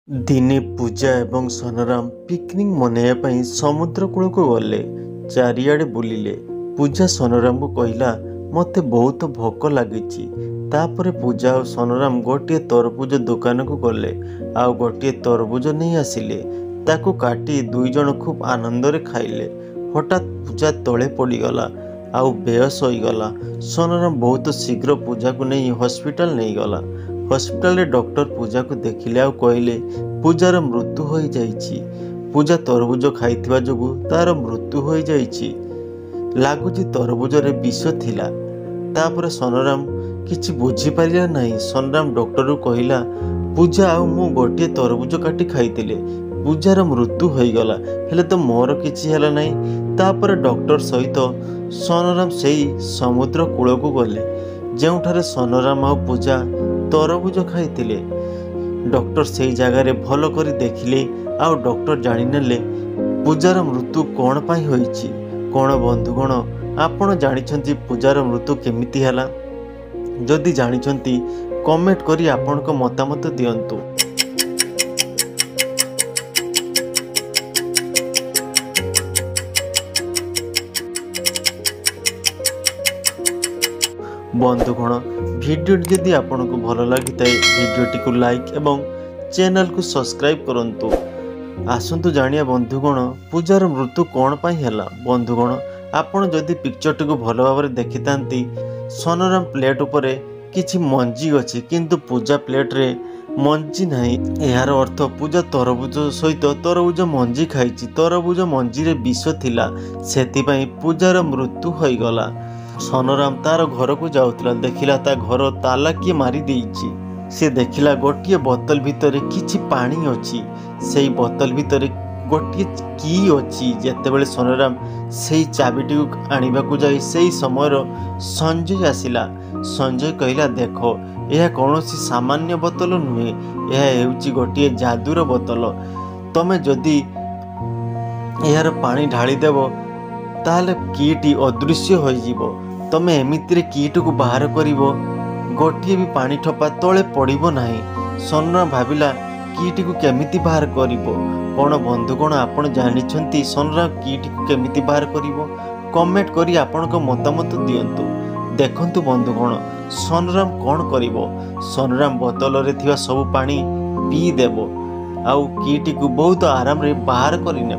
दिने पूजा एवं सोनाराम पिकनिक मनाइबा समुद्र कूल को गले। चारिआडे बुलिले। पूजा सोनाराम को कहला मते बहुत भोक लगी। तापर पूजा और सोनाराम गोटे तरबुज दुकान को गले आउ गोटे तरबुज नहीं आसिले। ताकू काटी दुई जन खूब आनंद रे खाइले। हठात पूजा तले पड़गला आउ बेहोश होगला। सोनाराम बहुत शीघ्र पूजा को नहीं हॉस्पिटल नहीं गला। हॉस्पिटल डॉक्टर पूजा को देखिले आउ कहले पूजार मृत्यु हो जाइछि। पूजा तरबुज खाइथिबा जोगु तार मृत्यु हो जाइछि। लागुची तरबुज रे विष थिला। तापर सोनाराम किछि बुझी पारिला नहीं। सोनाराम डॉक्टर को कहला पूजा आउ मु गोटे तरबुज काटी खाइतिले पूजार मृत्यु हो गला हेले तो मोर किछि हला नहीं। तापर डॉक्टर सहित सोनाराम सेई समुद्र कूल को गले जेउठारे सोनाराम आउ पूजा तरबुज खाइतिले। डॉक्टर से जगार भल कर देखिले आउ डॉक्टर जानिनेले पूजार मृत्यु कौन पाई होईछि। कौन बंधुगण आपण जानिछंती पूजार मृत्यु केमिति हला? जदि जानिछंती कमेंट करी आपनको मतामत दियंतु। बंधुगण वीडियो जदि आपको भल लगी वीडियोटी को लाइक एवं चैनल को सब्सक्राइब करंतु। आसंतु जानिया बंधुगण पूजार मृत्यु कौन पाई हैला। बंधुगण आपण जदि पिक्चरटी को भल भाव देखि तांती सोनाराम प्लेट उपरे किछि मंजी अछि किंतु पूजा प्लेट रे मंजी नहीं। यार अर्थ पूजा तरबुज सहित तरबुज मंजी खाइछि। तरबुज मंजी रे विष थिला सेति पूजार मृत्यु हो गला। सोनाराम तार घर को जाउतला देखिला ता घर ताला किए मारी देइछि। से देखिला गोटिए बोतल भितरे किछि पानी अछि। सेई बोतल भितरे गोटिए की अछि। जेतेबेले सोनाराम सेई चाबिटी को आनिबा को जाई सेई समय संजय आसिला। संजय कहला देखो यह कौनसी सामान्य बोतल नुहे यह हेउछि गोटिए जादूर बोतल। तमे जदि यार पानी ढाली देबो ताहले कीटी अदृश्य हो जिवो। तमे एमितिरे कीट को बाहर करिवो गोटिए भी पानी ठोपा तले पड़िबो नाही। सोनाराम भाविला कीटी को केमिति बाहर करिवो। कोन बंधुगण आपण जानिछंती सोनाराम कीटी को केमिति बाहर करिवो? कमेंट करी आपनको मतामत दियंतु। देखंतु बंधुगण सोनाराम कोन करिवो। सोनाराम बोतल रे थिबा सब पानी पी देबो आउ कीटी को बहुत आराम रे बाहर करिने।